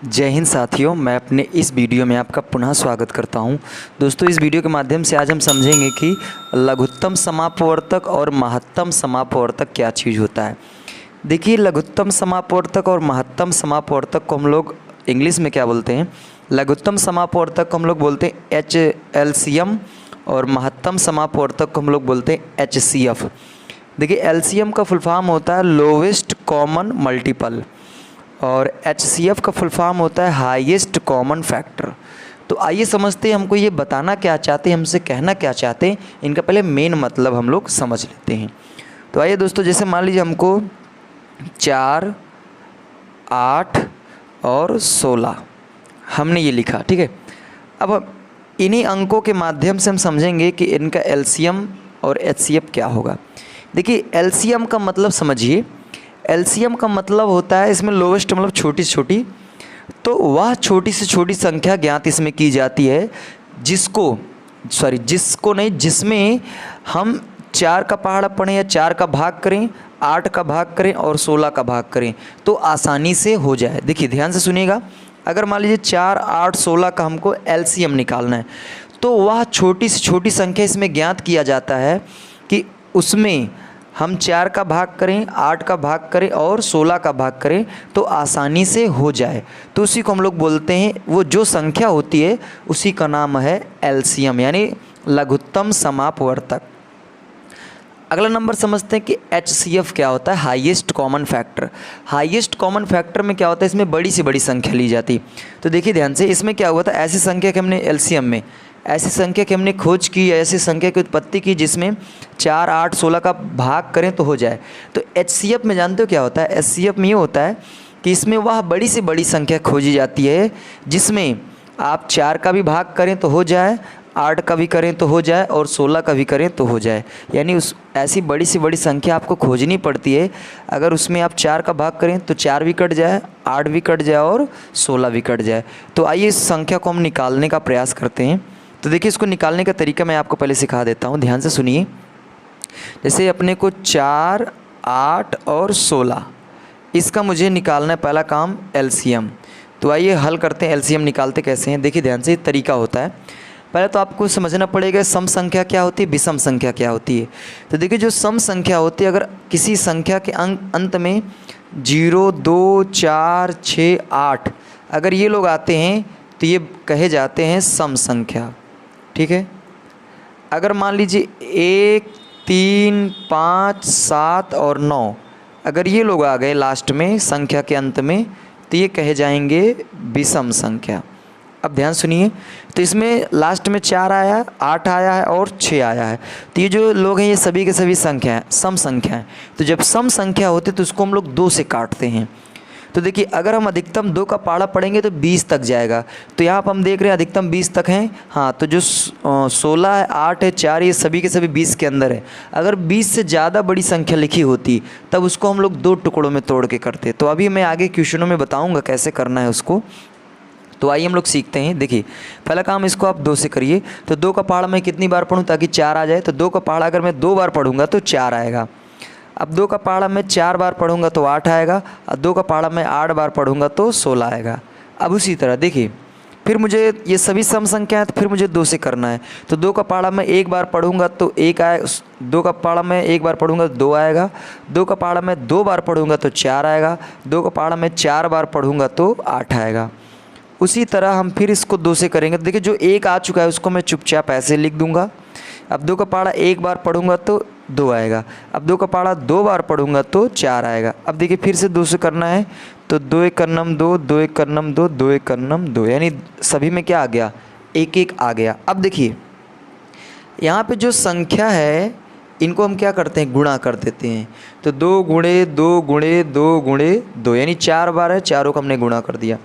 जय हिंद साथियों, मैं अपने इस वीडियो में आपका पुनः स्वागत करता हूं। दोस्तों, इस वीडियो के माध्यम से आज हम समझेंगे कि लघुत्तम समापवर्तक और महत्तम समापवर्तक क्या चीज़ होता है। देखिए, लघुत्तम समापवर्तक और महत्तम समापवर्तक को हम लोग इंग्लिश में क्या बोलते हैं। लघुत्तम समापवर्तक को हम लोग बोलते हैं HLCM और महत्तम समापवर्तक को हम लोग बोलते हैं HCF। देखिए, LCM का फुल फॉर्म होता है लोवेस्ट कॉमन मल्टीपल और HCF का फुल फॉर्म होता है हाईएस्ट कॉमन फैक्टर। तो आइए समझते हैं हमको ये बताना क्या चाहते हैं, हमसे कहना क्या चाहते हैं। इनका पहले मेन मतलब हम लोग समझ लेते हैं। तो आइए दोस्तों, जैसे मान लीजिए हमको 4, 8 और 16 हमने ये लिखा, ठीक है। अब इन्हीं अंकों के माध्यम से हम समझेंगे कि इनका LCM और HCF क्या होगा। देखिए, LCM का मतलब समझिए, LCM का मतलब होता है इसमें लोवेस्ट मतलब छोटी से छोटी, तो वह छोटी से छोटी संख्या ज्ञात इसमें की जाती है जिसमें हम 4 का पहाड़ा पढ़ें या 4 का भाग करें, 8 का भाग करें और 16 का भाग करें तो आसानी से हो जाए। देखिए ध्यान से सुनिएगा, अगर मान लीजिए 4, 8, 16 का हमको LCM निकालना है तो वह छोटी से छोटी संख्या इसमें ज्ञात किया जाता है कि उसमें हम 4 का भाग करें, 8 का भाग करें और 16 का भाग करें तो आसानी से हो जाए। तो उसी को हम लोग बोलते हैं, वो जो संख्या होती है उसी का नाम है LCM यानी लघुत्तम समापवर्तक। अगला नंबर समझते हैं कि HCF क्या होता है, highest common factor. Highest common factor में क्या होता है, इसमें बड़ी से बड़ी संख्या ली जाती। तो देखिए ध्यान से, इसमें क्या हुआ था, ऐसी संख्या कि हमने LCM में ऐसी संख्या की हमने खोज की, ऐसी संख्या की उत्पत्ति की जिसमें 4, 8, 16 का भाग करें तो हो जाए। तो HCF में जानते हो क्या होता है, HCF में ये होता है कि इसमें वह बड़ी से बड़ी संख्या खोजी जाती है जिसमें आप 4 का भी भाग करें तो हो जाए, 8 का भी करें तो हो जाए और 16 का भी करें तो हो जाए। यानी उस ऐसी बड़ी से बड़ी संख्या आपको खोजनी पड़ती है। अगर उसमें आप 4 का भाग करें तो 4 भी कट जाए, 8 भी कट जाए और 16 भी कट जाए। तो आइए इस संख्या को हम निकालने का प्रयास करते हैं। तो देखिए, इसको निकालने का तरीका मैं आपको पहले सिखा देता हूँ, ध्यान से सुनिए। जैसे अपने को 4, 8 और 16 इसका मुझे निकालना है पहला काम LCM। तो आइए हल करते हैं, LCM निकालते कैसे हैं। देखिए ध्यान से, तरीका होता है, पहले तो आपको समझना पड़ेगा सम संख्या क्या होती है, विषम संख्या क्या होती है। तो देखिए, जो सम संख्या होती है, अगर किसी संख्या के अंत में 0, 2, 4, 6, 8 अगर ये लोग आते हैं तो ये कहे जाते हैं सम संख्या, ठीक है। अगर मान लीजिए 1, 3, 5, 7 और 9 अगर ये लोग आ गए लास्ट में संख्या के अंत में तो ये कहे जाएंगे विषम संख्या। अब ध्यान सुनिए, तो इसमें लास्ट में 4 आया है, 8 आया है और 6 आया है। तो ये जो लोग हैं ये सभी के सभी संख्या हैं, सम संख्या हैं। तो जब सम संख्या होती है तो उसको हम लोग 2 से काटते हैं। तो देखिए, अगर हम अधिकतम 2 का पहाड़ा पढ़ेंगे तो 20 तक जाएगा। तो यहाँ पर हम देख रहे हैं अधिकतम 20 तक हैं। हाँ, तो जो 16 है, 8 है, 4 ये सभी के सभी 20 के अंदर है। अगर 20 से ज़्यादा बड़ी संख्या लिखी होती तब उसको हम लोग 2 टुकड़ों में तोड़ के करते। तो अभी मैं आगे क्वेश्चनों में बताऊँगा कैसे करना है उसको। तो आइए हम लोग सीखते हैं। देखिए, पहला काम इसको आप 2 से करिए। तो 2 का पहाड़ा मैं कितनी बार पढ़ूँ ताकि 4 आ जाए। तो 2 का पहाड़ा अगर मैं 2 बार पढ़ूँगा तो 4 आएगा। अब 2 का पहाड़ा मैं 4 बार पढ़ूंगा तो 8 आएगा। और 2 का पहाड़ा मैं 8 बार पढ़ूंगा तो 16 आएगा। अब उसी तरह देखिए, फिर मुझे ये सभी सम संख्या है तो फिर मुझे 2 से करना है। तो 2 का पहाड़ा मैं 1 बार पढ़ूंगा तो 1 आएगा। 2 का पहाड़ा मैं 1 बार पढ़ूंगा तो 2 आएगा। 2 का पहाड़ा मैं 2 बार पढ़ूंगा तो 4 आएगा। 2 का पहाड़ा मैं 4 बार पढ़ूंगा तो 8 आएगा। उसी तरह हम फिर इसको 2 से करेंगे। तो देखिए, जो 1 आ चुका है उसको मैं चुपचाप ऐसे लिख दूंगा। अब 2 का पहाड़ा 1 बार पढ़ूंगा तो 2 आएगा। अब 2 का पहाड़ा 2 बार पढ़ूंगा तो 4 आएगा। अब देखिए, फिर से 2 से करना है तो 2 1 कर्नम 2, 2 1 कर्नम 2, 2 1 कर्नम 2, यानी सभी में क्या आ गया, 1 1 आ गया। अब देखिए, यहाँ पे जो संख्या है इनको हम क्या करते हैं, गुणा कर देते हैं। तो 2 गुणे 2 गुणे 2 गुणे 2 यानी 4 बार है, चारों को हमने गुणा कर दिया।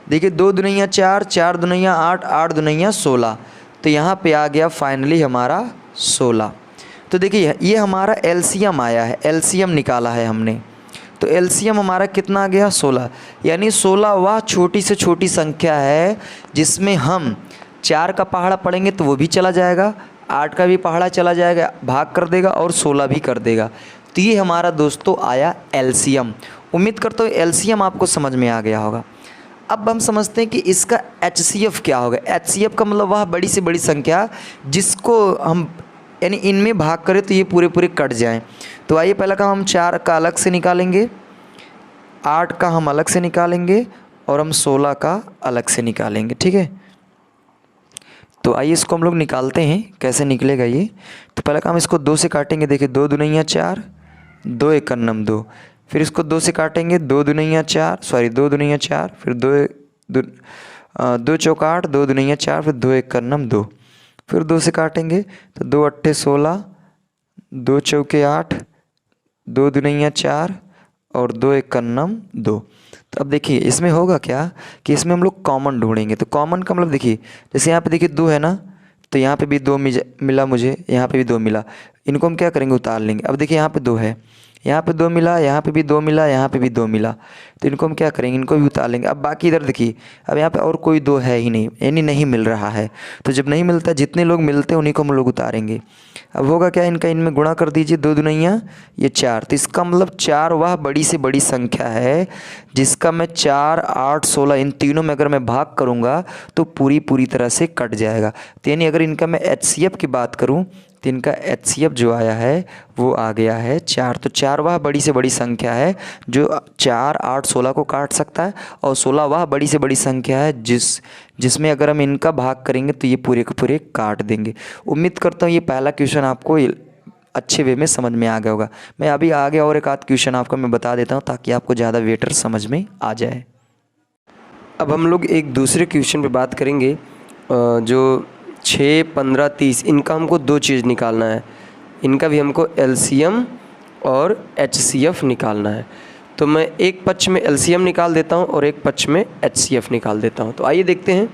देखिए, 2 दुनिया 4, 4 दुनिया 8, 8 दुनिया 16। तो यहाँ पे आ गया फाइनली हमारा 16। तो देखिए, ये हमारा LCM आया है, LCM निकाला है हमने। तो LCM हमारा कितना आ गया, 16। यानी 16 वह छोटी से छोटी संख्या है जिसमें हम 4 का पहाड़ा पढ़ेंगे तो वो भी चला जाएगा, 8 का भी पहाड़ा चला जाएगा, भाग कर देगा और 16 भी कर देगा। तो ये हमारा दोस्तों आया LCM। उम्मीद करता हूँ LCM आपको समझ में आ गया होगा। अब हम समझते हैं कि इसका HCF क्या होगा। HCF का मतलब वह बड़ी से बड़ी संख्या जिसको हम यानी इनमें भाग करें तो ये पूरे पूरे कट जाएं। तो आइए पहला काम हम 4 का अलग से निकालेंगे, 8 का हम अलग से निकालेंगे और हम 16 का अलग से निकालेंगे। ठीक है, तो आइए इसको हम लोग निकालते हैं, कैसे निकलेगा ये। तो पहला काम इसको 2 से काटेंगे। देखिए 2 दूनिया 4, 2 एक अन्नम 2। फिर इसको 2 से काटेंगे, 2 दूनिया 4, सॉरी 2 दूनिया 4, फिर 2 चौका 8, 2 दूनिया 4, फिर 2 एक अन्नम 2। फिर 2 से काटेंगे तो 2 अट्ठे 16, 2 चौके 8, 2 दूनिया 4 और 2 एक अन्नम 2। तो अब देखिए इसमें होगा क्या कि इसमें हम लोग कॉमन ढूंढेंगे। तो कॉमन का मतलब देखिए, जैसे यहाँ पे देखिए 2 है ना, तो यहाँ पे भी 2 मिला मुझे, यहाँ पे भी 2 मिला। इनको हम क्या करेंगे, उतार लेंगे। अब देखिए यहाँ पे 2 है, यहाँ पे 2 मिला, यहाँ पे भी 2 मिला, यहाँ पे भी 2 मिला, तो इनको हम क्या करेंगे, इनको भी उतार लेंगे। अब बाकी इधर देखिए, अब यहाँ पे और कोई 2 है ही नहीं, यानी नहीं मिल रहा है। तो जब नहीं मिलता, जितने लोग मिलते हैं उन्हीं को हम लोग उतारेंगे। अब होगा क्या, इनका इनमें गुणा कर दीजिए, 2 दुनिया ये 4। तो इसका मतलब 4 वह बड़ी से बड़ी संख्या है जिसका मैं 4, 8, 16 इन तीनों में अगर मैं भाग करूँगा तो पूरी तरह से कट जाएगा। तो यानी अगर इनका मैं HCF की बात करूँ तो इनका HCF जो आया है वो आ गया है 4। तो 4 वह बड़ी से बड़ी संख्या है जो 4, 8, 16 को काट सकता है, और 16 वह बड़ी से बड़ी संख्या है जिसमें अगर हम इनका भाग करेंगे तो ये पूरे के पूरे काट देंगे। उम्मीद करता हूँ ये पहला क्वेश्चन आपको अच्छे वे में समझ में आ गया होगा। मैं अभी आगे और एक आध क्वेश्चन आपको मैं बता देता हूँ ताकि आपको ज़्यादा बेटर समझ में आ जाए। अब हम लोग एक दूसरे क्वेश्चन पे बात करेंगे जो 6, 15, 30 इनका हमको 2 चीज़ निकालना है। इनका भी हमको LCM और HCF निकालना है। तो मैं एक पक्ष में LCM निकाल देता हूँ और एक पक्ष में HCF निकाल देता हूँ। तो आइए देखते हैं।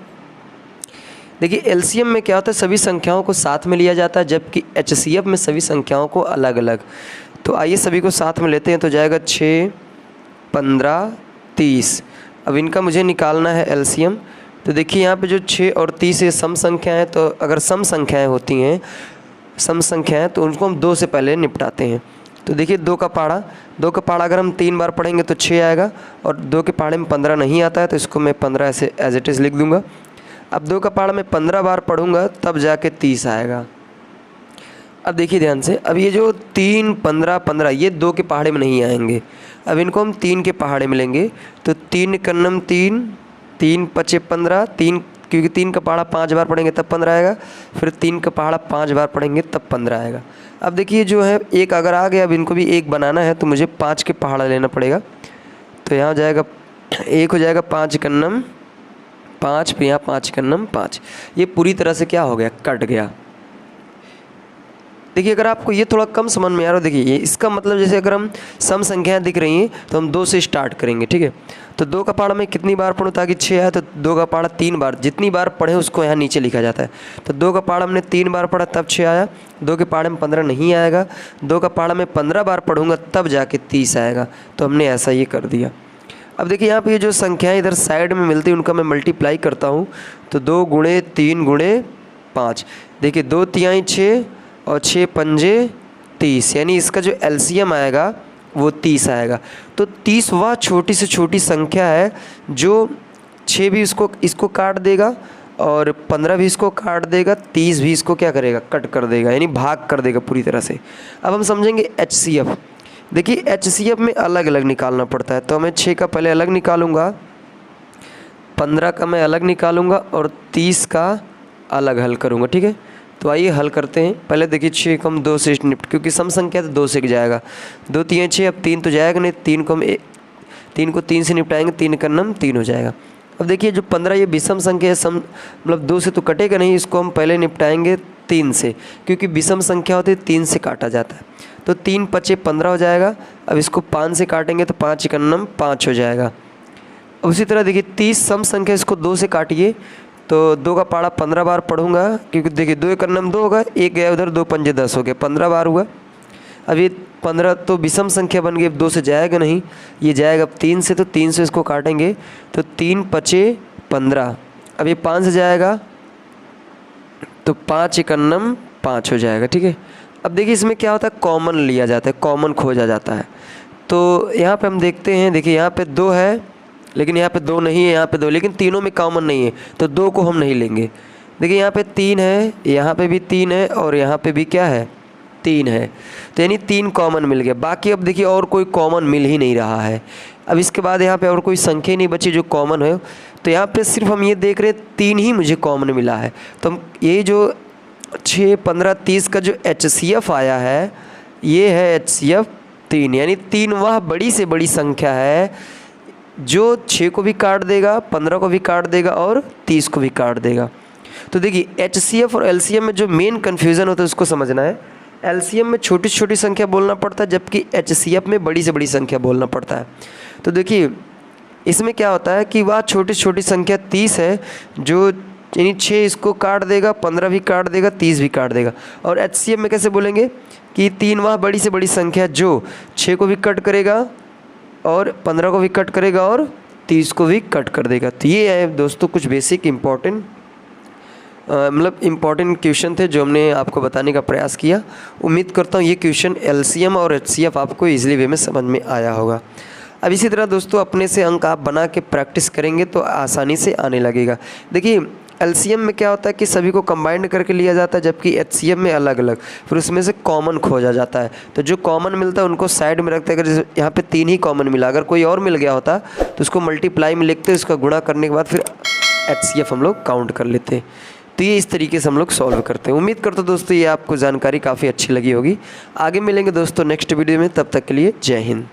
देखिए LCM में क्या होता है, सभी संख्याओं को साथ में लिया जाता है, जबकि HCF में सभी संख्याओं को अलग अलग। तो आइए सभी को साथ में लेते हैं। तो जाएगा 6, 15, 30। अब इनका मुझे निकालना है LCM। तो देखिए यहाँ पे जो 6 और 30 ये सम संख्या है, तो अगर सम संख्याएँ होती हैं, सम संख्याएँ, तो उनको हम 2 से पहले निपटाते हैं। तो देखिए 2 का पहाड़ा अगर हम 3 बार पढ़ेंगे तो 6 आएगा, और 2 के पहाड़े में 15 नहीं आता है, तो इसको मैं 15 ऐसे एज इट इज़ लिख दूँगा। अब 2 का पहाड़ा मैं 15 बार पढ़ूँगा तब जाके 30 आएगा। अब देखिए ध्यान से, अब ये जो 3, 15, 15 ये 2 के पहाड़े में नहीं आएंगे। अब इनको हम 3 के पहाड़े में लेंगे। तो 3 कन्नम 3, 3 पचे 15, 3 क्योंकि 3 का पहाड़ा 5 बार पढ़ेंगे तब 15 आएगा। फिर 3 का पहाड़ा 5 बार पढ़ेंगे तब 15 आएगा। अब देखिए जो है एक अगर आ गया, अब इनको भी एक बनाना है तो मुझे 5 के पहाड़ा लेना पड़ेगा। तो यहाँ जाएगा एक हो जाएगा 5 कन्नम 5, फिर यहाँ 5 कन्नम 5। ये पूरी तरह से क्या हो गया, कट गया। देखिए अगर आपको ये थोड़ा कम समझ में आ रहा है, देखिए ये इसका मतलब जैसे अगर हम सम संख्याएं दिख रही हैं तो हम 2 से स्टार्ट करेंगे। ठीक है, तो 2 का पहाड़ा मैं कितनी बार पढ़ूँ ताकि 6 आए, तो 2 का पहाड़ा 3 बार, जितनी बार पढ़े उसको यहाँ नीचे लिखा जाता है। तो 2 का पहाड़ा हमने 3 बार पढ़ा तब 6 आया, 2 के पहाड़े में 15 नहीं आएगा, 2 का पहाड़ा मैं 15 बार पढ़ूँगा तब जाके 30 आएगा। तो हमने ऐसा ये कर दिया। अब देखिए यहाँ पे ये जो संख्याएं इधर साइड में मिलती हैं उनका मैं मल्टीप्लाई करता हूँ। तो 2 गुणे 3 गुणे 5, देखिए 2 तिहाई 6 और 6 पंजे 30, यानी इसका जो LCM आएगा वो 30 आएगा। तो 30 वह छोटी से छोटी संख्या है जो 6 भी इसको काट देगा और 15 भी इसको काट देगा, 30 भी इसको क्या करेगा, कट कर देगा, यानी भाग कर देगा पूरी तरह से। अब हम समझेंगे HCF। देखिए HCF में अलग अलग निकालना पड़ता है। तो मैं 6 का पहले अलग निकालूंगा, 15 का मैं अलग निकालूंगा और 30 का अलग हल करूंगा। ठीक है, तो आइए हल करते हैं। पहले देखिए 6 को हम 2 से निपट, क्योंकि सम संख्या तो 2 से जाएगा, 2 तिहाई 6, अब 3 तो जाएगा नहीं, 3 को 3 से निपटाएंगे, 3 कन्नम 3 हो जाएगा। अब देखिए जो 15 ये विषम संख्या है, सम मतलब 2 से तो कटेगा नहीं, इसको हम पहले निपटाएंगे 3 से, क्योंकि विषम संख्या होती है 3 से काटा जाता है। तो 3 पचे 15 हो जाएगा। अब इसको 5 से काटेंगे तो 5 कन्नम 5 हो जाएगा। अब उसी तरह देखिए 30 सम संख्या, इसको 2 से काटिए तो 2 का पहाड़ा 15 बार पढ़ूंगा, क्योंकि देखिए 2 कन्नम 2 होगा, एक गया उधर, 2 पंजे 10 हो गए, 15 बार हुआ। अब ये 15 तो विषम संख्या बन गई, अब 2 से जाएगा नहीं, ये जाएगा अब 3 से, तो 3 से इसको काटेंगे तो 3 पचे 15। अब ये 5 से जाएगा तो 5 कन्नम 5 हो जाएगा। ठीक है, अब देखिए इसमें क्या होता है, कॉमन लिया जाता है, कॉमन खोजा जाता है। तो यहाँ पे हम देखते हैं, देखिए यहाँ पे 2 है, लेकिन यहाँ पे 2 नहीं है, यहाँ पे 2, लेकिन तीनों में कॉमन नहीं है तो 2 को हम नहीं लेंगे। देखिए यहाँ पे 3 है, यहाँ पे भी 3 है और यहाँ पे भी क्या है 3 है, तो यानी 3 कॉमन मिल गया। बाकी अब देखिए और कोई कॉमन मिल ही नहीं रहा है। अब इसके बाद यहाँ पे और कोई संख्या नहीं बची जो कॉमन है, तो यहाँ पे सिर्फ हम ये देख रहे हैं 3 ही मुझे कॉमन मिला है। तो हम ये जो 6, 15, 30 का जो HCF आया है ये है HCF 3, यानी 3 वह बड़ी से बड़ी संख्या है जो 6 को भी काट देगा, 15 को भी काट देगा और 30 को भी काट देगा। तो देखिए HCF और LCM में जो मेन कन्फ्यूज़न होता है उसको समझना है। LCM में छोटी छोटी संख्या बोलना पड़ता है, जबकि HCF में बड़ी से बड़ी संख्या बोलना पड़ता है। तो देखिए इसमें क्या होता है कि वह छोटी छोटी संख्या 30 है जो यानी 6 इसको काट देगा, 15 भी काट देगा, 30 भी काट देगा। और HCF में कैसे बोलेंगे कि 3 वह बड़ी से बड़ी संख्या जो 6 को भी कट करेगा और 15 को भी कट करेगा और 30 को भी कट कर देगा। तो ये है दोस्तों कुछ बेसिक इम्पॉर्टेंट मतलब इम्पॉर्टेंट क्वेश्चन थे जो हमने आपको बताने का प्रयास किया। उम्मीद करता हूँ ये क्वेश्चन LCM और HCF आपको ईजिली वे में समझ में आया होगा। अब इसी तरह दोस्तों अपने से अंक आप बना के प्रैक्टिस करेंगे तो आसानी से आने लगेगा। देखिए LCM में क्या होता है कि सभी को कंबाइंड करके लिया जाता है, जबकि HCF में अलग अलग, फिर उसमें से कॉमन खोजा जाता है। तो जो कॉमन मिलता है उनको साइड में रखते हैं। अगर जैसे यहाँ पे 3 ही कॉमन मिला, अगर कोई और मिल गया होता तो उसको मल्टीप्लाई में लिखते, उसका गुणा करने के बाद फिर HCF हम लोग काउंट कर लेते हैं। तो ये इस तरीके से हम लोग सॉल्व करते हैं। उम्मीद करता हूँ दोस्तों ये आपको जानकारी काफ़ी अच्छी लगी होगी। आगे मिलेंगे दोस्तों नेक्स्ट वीडियो में, तब तक के लिए जय हिंद।